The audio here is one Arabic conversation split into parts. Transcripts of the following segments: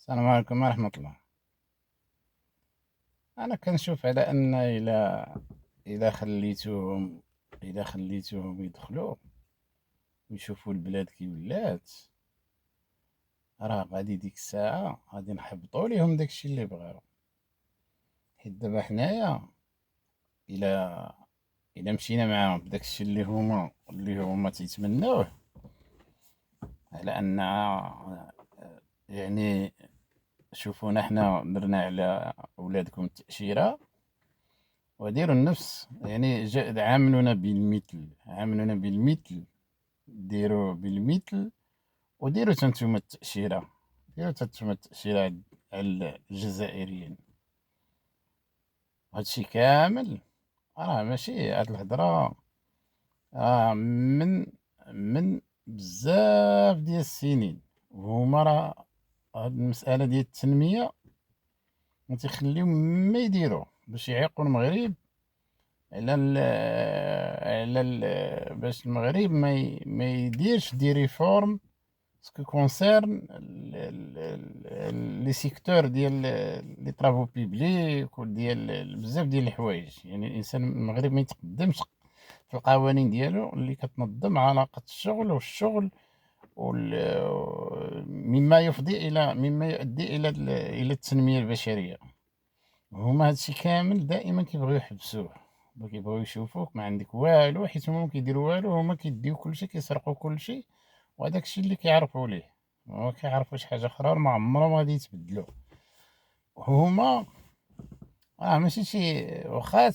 السلام عليكم ورحمة الله. أنا كنشوف على أن إلا خليتوهم إلا خليتوهم يدخلوا ويشوفوا البلاد كي ولات، راه غادي ديك الساعة غادي نحبطوا ليهم داكشي اللي بغاو. حيت دابا حنايا إلا مشينا معاهم بداكشي اللي هما تيتمناوه، على أن يعني شوفونا حنا درنا على ولادكم التأشيرة وديروا النفس، يعني عاملونا بالمثل، ديروا بالمثل وديروا تنتوما التأشيرة، على الجزائريين. هادشي كامل راه ماشي هاد الهضرة، من بزاف ديال السنين، وهما راه هاد المسألة ديال التنمية ما تيخليو ما يديروا باش يعيقوا المغرب باش المغرب ما يديرش دي ريفورم سكو كونسيرن لي سيكتور ديال لي طرافو بيبليك وديال بزاف ديال الحوايج. يعني الانسان المغرب ما يتقدمش في القوانين ديالو اللي كتنظم علاقة الشغل والشغل مما يؤدي الى التنمية البشرية. هما هادشي كامل دائما كيبغيو يحبسوه، كيبغيو يشوفوك ما عندك والو، حيت هما كيديروا والو، هما كيديو كلشي، كيسرقوا كلشي، وهداك الشيء اللي كيعرفوا ليه. هما كيعرفوا شي حاجه اخرى ما عمرهم غادي يتبدلوا. هما ماشي شي واخا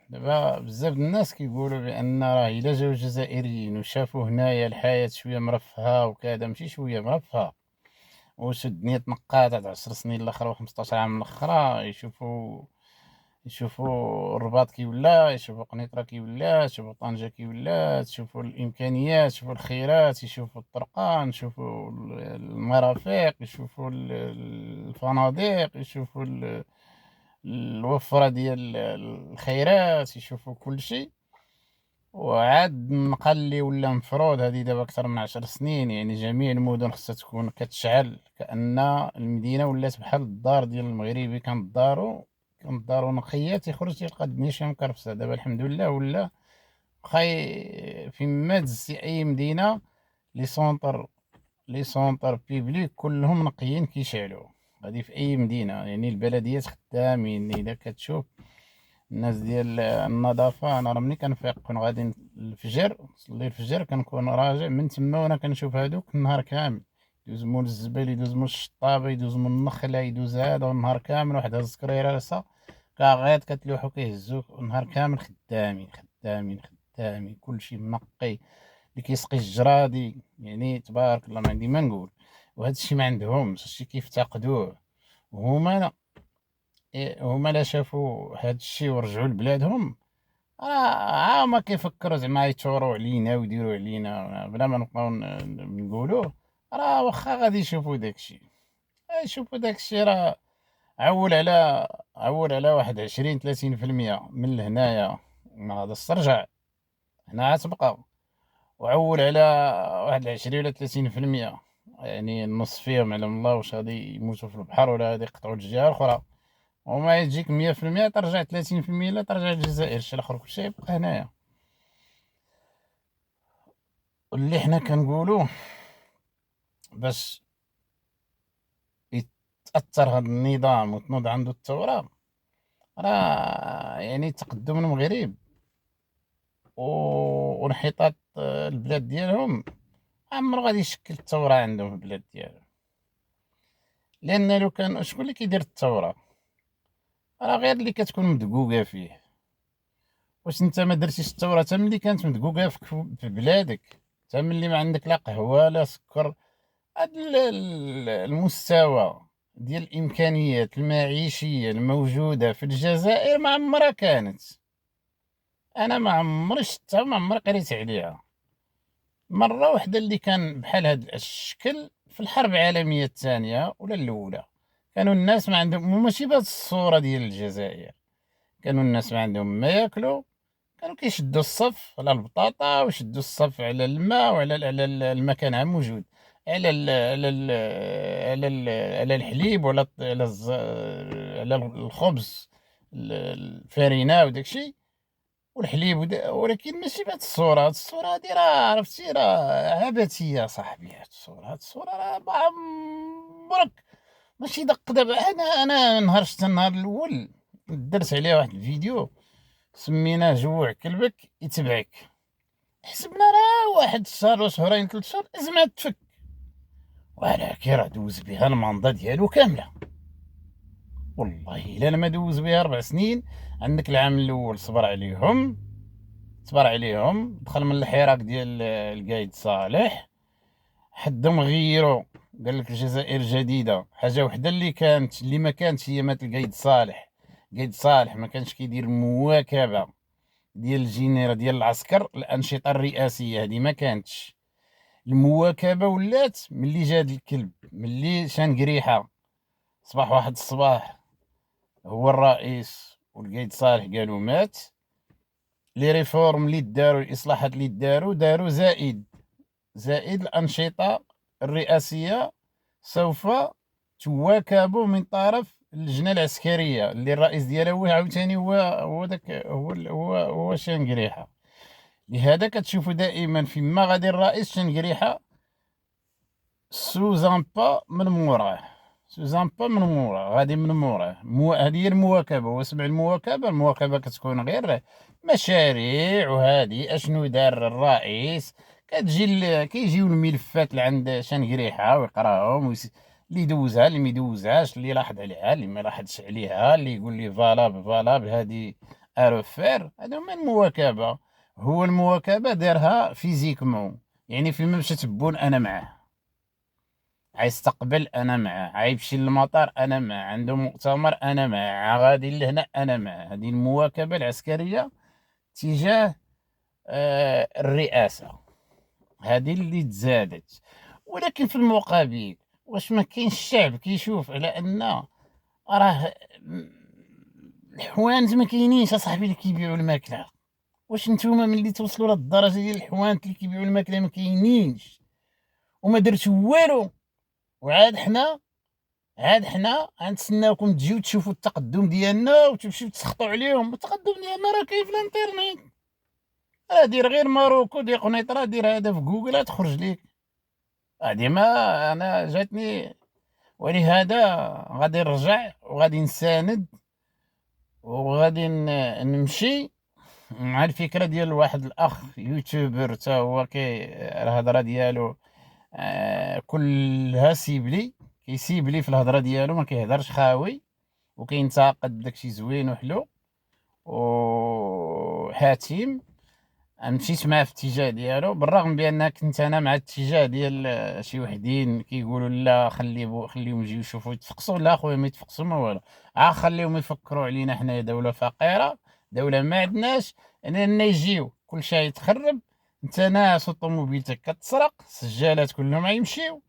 دابا بزاف د الناس كيقولوا بان راه الا جاو الجزائريين وشافوا هنايا الحياه شويه مرفهه وكذا، ماشي شويه مرفهه، واش الدنيا تنقات هاد 10 سنين الاخر و15 عام الاخرى، يشوفوا الرباط كي ولا، يشوفوا قنيطرة كي ولا، يشوفوا طنجة كي ولا، يشوفوا الإمكانيات، يشوفوا الخيرات، يشوفوا الطرقان، يشوفوا المرافق، يشوفوا الفنادق، يشوفوا الوفرة ديال الخيرات، يشوفوا كل شيء. وعاد النقل اللي ولا مفروض هذه دابا أكثر من 10 سنين، يعني جميع المدن خصها تكون كتشعل، كأن المدينة ولات بحال الدار ديال المغربي، كانت دارو نقية تيخرج تيلقى الدنيا شي مكرفسة. دابا الحمد لله ولا فين ما دزتي أي مدينة، لي سونطر بيبليك كلهم نقيين كيشعلوا. هادي في أي مدينة، يعني البلديات خدامين. إلا كتشوف الناس ديال النظافة، أنا راه ملي كنفيق كون غادي الفجر، نصلي الفجر، كنكون راجع من تما وأنا كنشوف هادوك النهار كامل، يدوز مول الزبل، يدوز مول الشطابة، يدوز مول النخلة، يدوز هذا النهار كامل. واحد هز كريراسة كاغيط كتلوحو كيهزوك النهار كامل، خدامين خدامين خدامين، كلشي منقي، اللي كيسقي الجرادي، يعني تبارك الله ما عندي ما نقول. وهذا الشيء ما عندهمش، هادشي كيفتقدوه. هما هما لا شافوا هاد الشيء ورجعوا لبلادهم، ما كيفكروا زعما يثوروا علينا ويديروا علينا بلا ما نبقاو نقولوا. راه واخا غادي يشوفوا داكشي، راه عول على واحد 20 30% من لهنايا، ما غادي ترجع هنا عاد تبقى. وعول على واحد 20 ولا 30%، يعني النص فيهم على الله واش غادي يموتوا في البحر ولا غادي يقطعوا الجهه الاخرى. وما يجيك 100% ترجع 30%، لا ترجع للجزائر، الشيء الاخر كلشي يبقى هنايا. واللي حنا كنقولوا باش يتاثر هذا النظام وتنوض عنده الثوره، راه يعني تقدم المغرب وانحطاط البلاد ديالهم عمرو غادي يشكل الثوره عندهم في البلاد ديالهم. لان لو كان شكون اللي كيدير الثوره؟ راه غير اللي كتكون مدقوقه فيه. واش انت ما درتيش الثوره حتى ملي كانت مدقوقه في بلادك، حتى ملي ما عندك لا قهوه لا سكر؟ هاد المستوى ديال الامكانيات المعيشيه الموجوده في الجزائر ما عمرها كانت. انا ما عمري شفتها، ما عمري قريت عليها. مره واحده اللي كان بحال هاد الشكل في الحرب العالميه الثانيه ولا الاولى، كانوا الناس ما عندهم، ماشي بهاد الصوره ديال الجزائر، كانوا الناس ما عندهم ما ياكلوا، كانوا كيشدوا الصف على البطاطا ويشدوا الصف على الماء وعلى المكان موجود. على الحليب، وعلى على الخبز، الفارينة وداكشي والحليب ولكن ماشي بهاد الصورة. هاد الصورة هادي راه عرفتي راه عبثية صاحبي. هاد الصورة راه ما عمرك ماشي دق. دابا أنا نهار شفت النهار الأول درت عليه واحد الفيديو سميناه جوع كلبك يتبعك. حسبنا راه واحد الشهر ولا شهرين 3 شهور أزمة تفك، ولكن راه دوز بها الماندا ديالو كاملة. والله إلا ما دوز بها 4 سنين. عندك العام الأول صبر عليهم، دخل من الحراك ديال القايد صالح، حدهم غيروا. قال لك الجزائر جديده، حاجه وحده اللي ما كانتش هي مات القايد صالح. القايد صالح ما كانش كيدير المواكبه ديال الجنيره ديال العسكر، الانشطه الرئاسيه هذه ما كانتش. المواكبه ولات ملي جاد الكلب، ملي شان قريحه صباح واحد الصباح هو الرئيس والقايد صالح قالوا مات. لي ريفورم اللي داروا، الاصلاحات اللي داروا زائد الانشطه الرئاسيه سوف تواكب من طرف اللجنه العسكريه اللي الرئيس ديالها هو عاوتاني هو داك هو شنقريحه. لهذا كتشوفوا دائما فيما غادي الرئيس شنقريحه سوزان با من موراه، غادي من موراه. هذه هي المواكبه. واسمع، المواكبه كتكون غير مشاريع وهذه اشنو دار الرئيس. كيجيو الملفات لعند شنقريحه ويقراهم اللي دوزها، اللي ما دوزهاش، اللي لاحظ عليها، اللي ما لاحظش عليها، اللي يقول لي فالاب هذه ارفير. هذا هما المواكبه. هو المواكبه دارها فيزيكمون، يعني فيما مشات بون انا معاه، عيستقبل انا معاه، عيمشي للمطار انا معاه، عنده مؤتمر انا معاه، غادي لهنا انا معاه. هذه المواكبه العسكريه تجاه الرئاسه، هذه اللي تزادت. ولكن في المقابل واش ما كاينش الشعب كيشوف على ان راه الحوانت ما كاينينش اصاحبي اللي كيبيعوا الماكله؟ واش نتوما ملي توصلوا لهاد الدرجه ديال الحوانت اللي كيبيعوا الماكله ما كاينينش وما درتو والو؟ وعاد حنا غنتسناوكم تجيو تشوفوا التقدم ديالنا وتمشيو تسخطوا عليهم. التقدم ديالنا راه كاين في الانترنيت. راه دير غير ماروكو ديال قنيطره، دير هذا في جوجل تخرج ليك. هادي ما انا جاتني. ولهذا غادي نرجع وغادي نساند وغادي نمشي مع الفكره ديال واحد الاخ يوتيوبر تا هو الهضره ديالو كلها سيبلي، كيسيبلي في الهضره ديالو، ما كيهضرش خاوي، وكينتقد داكشي زوين وحلو. وحاتم مشيت معاه في الاتجاه ديالو، بالرغم بان كنت انا مع الاتجاه ديال شي وحدين كيقولوا لا خليهم يجيو يشوفوا يتفقسوا. لا خويا، ما يتفقسوا ما والو، خليهم يفكروا علينا حنايا دوله فقيره، دوله ما عندناش اننا يجيو كل شيء يتخرب. انت ناس وطوموبيلتك كتسرق، السجالات كلهم غيمشيو.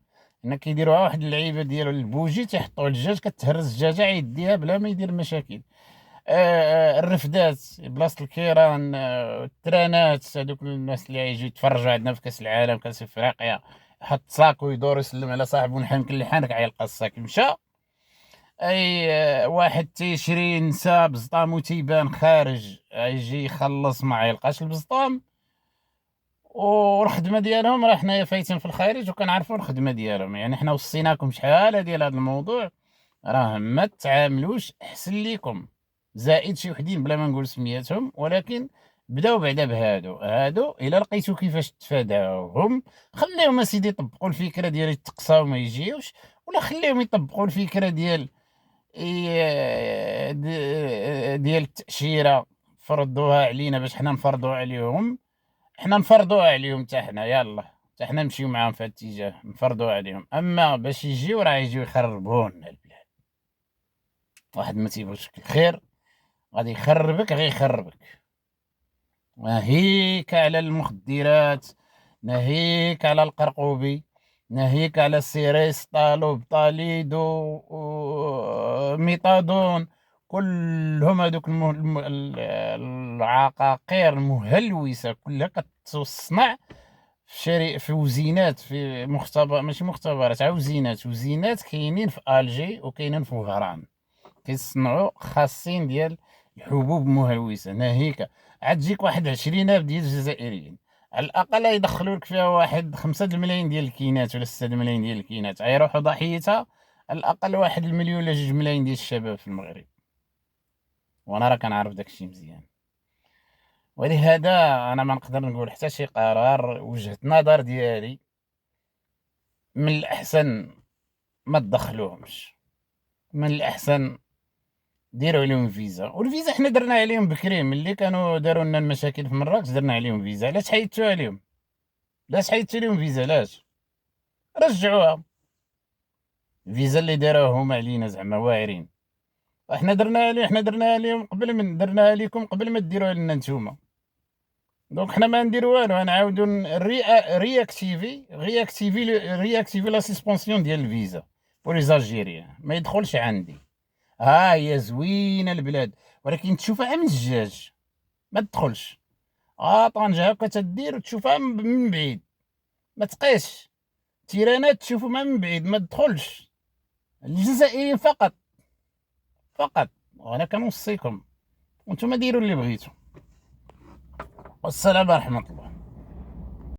هنا كيديروها واحد اللعيبه ديالو البوجي، تيحطوا الدجاج، كتهرس الدجاجه يديها بلا ما يدير مشاكل. الرفدات بلاصه الكيران، الترانات، هذوك الناس اللي يجيو يتفرجوا عندنا في كاس العالم، كاس افريقيا، حط ساكو يدور يسلم على صاحبه نحن اللي حانك عيلقى الساك مشى. اي واحد تيشري نسا بزطام وتيبان خارج، يجي يخلص ما يلقاش البزطام. والخدمه ديالهم راه حنايا فايتين في الخارج وكنعرفوا الخدمه ديالهم. يعني حنا وصيناكم شحال ديال هذا الموضوع، راه ما تعاملوش احسن ليكم. زائد شي وحدين بلا ما نقول سمياتهم، ولكن بداو بعدا هادو الا لقيتو كيفاش تفاداوهم خليهم اسيدي يطبقوا الفكره ديال يتقصاو ما يجيوش، ولا خليهم يطبقوا الفكره ديال ديال التاشيره، فرضوها علينا باش حنا نفرضوا عليهم. حنا نفرضوها عليهم حتى حنا، يلا حتى حنا نمشيو معاهم في هذا الاتجاه نفرضوها عليهم. اما باش يجيو راه يجيو يخربوا لنا البلاد. واحد ما تيبغيش الخير غادي يخربك، غيخربك. ناهيك على المخدرات، ناهيك على القرقوبي، ناهيك على السيريس، طالوب، طاليدو، ميتادون، كلهم هذوك العقاقير المهلوسه كلها كتصنع في وزينات، في مختبر ماشي مختبرات، وزينات كاينين في الجي وكاينين في وهران، كيصنعوا خاصين ديال الحبوب مهلوسه ناهيك. عاد تجيك واحد 20,000 ديال الجزائريين على الاقل يدخلوا لك فيها واحد 5 الملايين ديال الكينات ولا 6 الملايين ديال الكينات، غيروحوا ضحيتها على الاقل 1 المليون ولا 2 ملايين ديال الشباب في المغرب، وانا راه كنعرف داكشي مزيان. ولهذا انا ما نقدر نقول حتى شي قرار. وجهة نظر ديالي من الاحسن ما تدخلوهمش، من الاحسن ديروا عليهم فيزا. والفيزا حنا درنا عليهم بكري، ملي كانوا داروا لنا المشاكل في مراكش درنا عليهم فيزا. علاش حيدتوا عليهم؟ علاش حيدتوا لهم فيزا؟ علاش؟ رجعوها. الفيزا اللي داروها هما علينا زعما واعرين، حنا درناها لهم قبل من درناها لكم، قبل ما ديروها لنا نتوما. دونك حنا ما نديرو والو، غنعاودو رياكتيفي لا سسبونسيون ديال الفيزا بور لي زالجيريان، ما يدخلش عندي. ها هي زوينه البلاد ولكن تشوفها من الزجاج ما تدخلش. طنجة هكا تدير وتشوفها من بعيد ما تقيسش. تيرانات تشوفهم من بعيد ما تدخلش. الجزائريين فقط فقط. وانا كنوصيكم وانتم ديروا اللي بغيتو. والسلام ورحمه الله.